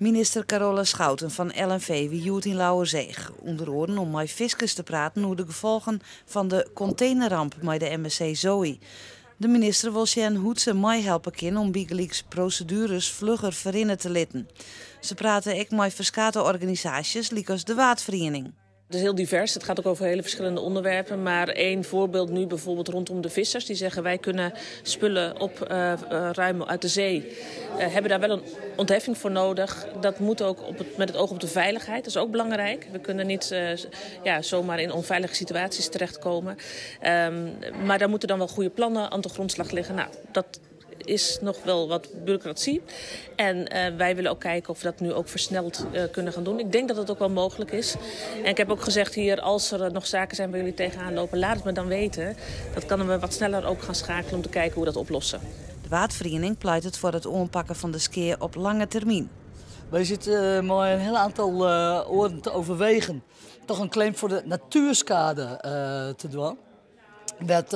Minister Carola Schouten van LNV wie joert in Lauwerzeeg. Onder oren om met fiscus te praten over de gevolgen van de containerramp met de MSC Zoe. De minister wil zien hoe ze mij helpen kan om bijgelijks procedures vlugger verinnen te litten. Ze praten ook met verschillende organisaties, zoals de Waardvereniging. Het is heel divers, het gaat ook over hele verschillende onderwerpen. Maar één voorbeeld nu bijvoorbeeld rondom de vissers. Die zeggen wij kunnen spullen opruimen uit de zee. Hebben daar wel een ontheffing voor nodig. Dat moet ook met het oog op de veiligheid. Dat is ook belangrijk. We kunnen niet zomaar in onveilige situaties terechtkomen. Maar daar moeten dan wel goede plannen aan de grondslag liggen. Nou, dat is nog wel wat bureaucratie. En wij willen ook kijken of we dat nu ook versneld kunnen gaan doen. Ik denk dat dat ook wel mogelijk is. En ik heb ook gezegd hier, als er nog zaken zijn waar jullie tegenaan lopen, laat het me dan weten. Dat kunnen we wat sneller ook gaan schakelen om te kijken hoe we dat oplossen. De Waardvereniging pleit het voor het aanpakken van de skeer op lange termijn. Wij zitten maar een heel aantal oren te overwegen. Toch een claim voor de natuurschade te doen. Dat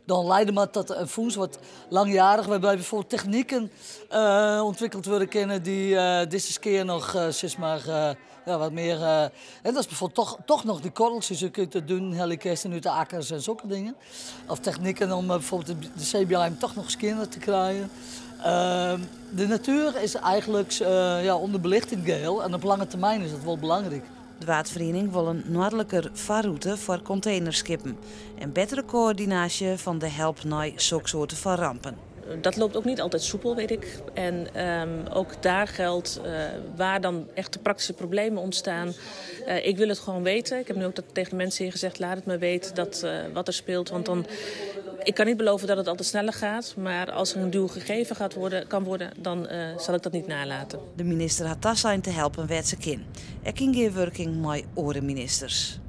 dan leiden maar tot een fonds wat langjarig, waarbij bijvoorbeeld technieken ontwikkeld worden kunnen die deze keer nog wat meer. En dat is bijvoorbeeld toch nog die korreltjes je kunt doen, helicasten uit de akkers en zulke dingen. Of technieken om bijvoorbeeld de zeebijem toch nog skinner te krijgen. De natuur is eigenlijk onderbelicht in geheel en op lange termijn is dat wel belangrijk. De Waardvereniging wil een noordelijker vaarroute voor containerskippen en betere coördinatie van de help naar zulke soorten van rampen. Dat loopt ook niet altijd soepel, weet ik. En ook daar geldt waar dan echt de praktische problemen ontstaan. Ik wil het gewoon weten. Ik heb nu ook tegen de mensen hier gezegd, laat het me weten wat er speelt. Want ik kan niet beloven dat het altijd sneller gaat. Maar als er een duw gegeven kan worden, dan zal ik dat niet nalaten. De minister had tas zijn te helpen werd ze kin. Er ging geen werking met andere ministers.